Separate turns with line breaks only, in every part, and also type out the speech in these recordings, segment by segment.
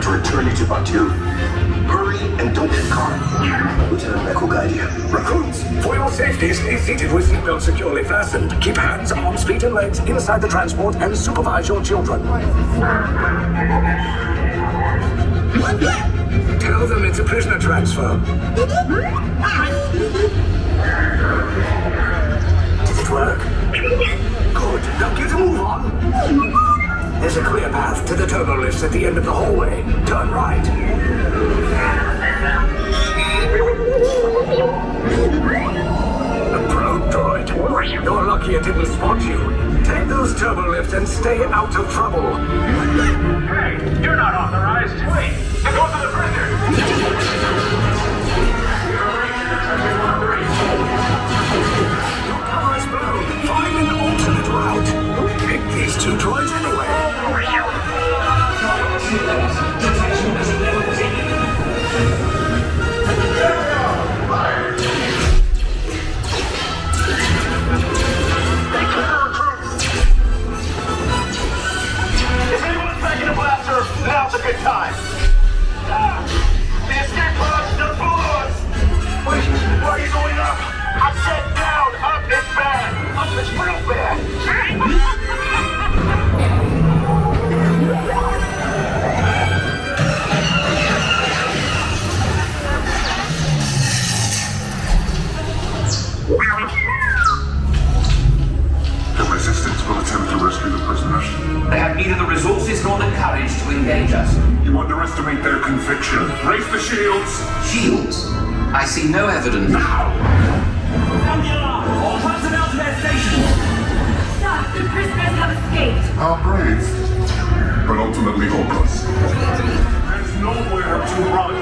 for a journey to Batu. Hurry and don't get caught. Lieutenant Beck will guide you.
Recruits, for your safety, stay seated with seatbelts securely fastened. Keep hands, arms, feet, and legs inside the transport and supervise your children. Tell them it's a prisoner transfer. Did it work? Good. Now get a move on. There's a clear path to the turbo lifts at the end of the hallway. Turn right. A probe droid. You're lucky it didn't spot you. Take those turbo lifts and stay out of trouble.
Hey, you're not authorized. Wait, to go to the prisoner.
Your cover is blown. Find an alternate route. Pick these two droids anyway.
If anyone's packing a blaster, now's a good time. The escape pods, they're bullets. Wait, why are you going up? I said down. Up is bad. Up is real bad.
The Resistance will attempt to rescue the prisoners.
They have neither the resources nor the courage to engage us.
You underestimate their conviction. Raise the shields!
Shields? I see no evidence.
Now!
Sound the alarm! All personnel to their stations!
Sir, the prisoners have escaped.
How brave, but ultimately hopeless. There's nowhere to run.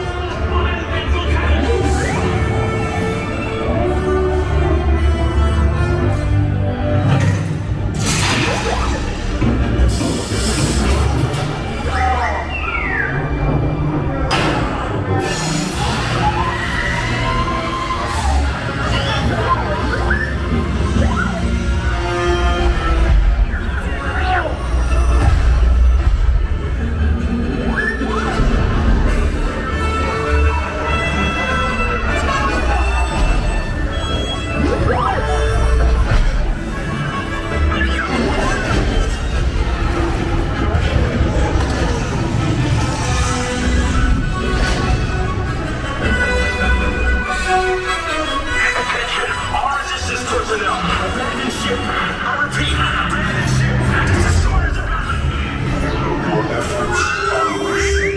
Your efforts are wasted.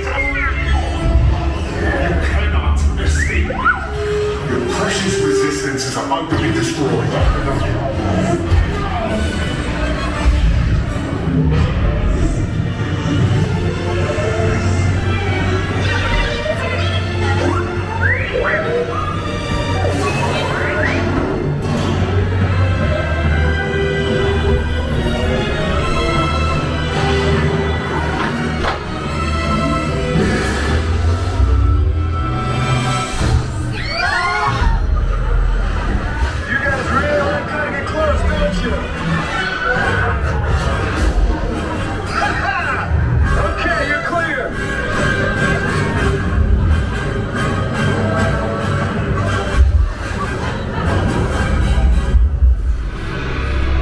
You cannot escape. Your precious resistance is about to be destroyed.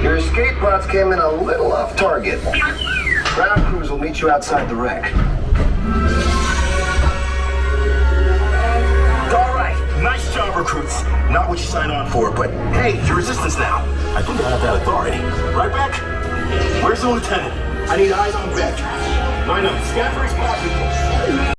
Your escape pods came in a little off target. Ground crews will meet you outside the wreck.
All right, nice job, recruits. Not what you signed on for, but hey, you're resistance now. I think I have that authority. Right, Beck? Where's the lieutenant? I need eyes on Beck. Line up, Scaffold's pocket.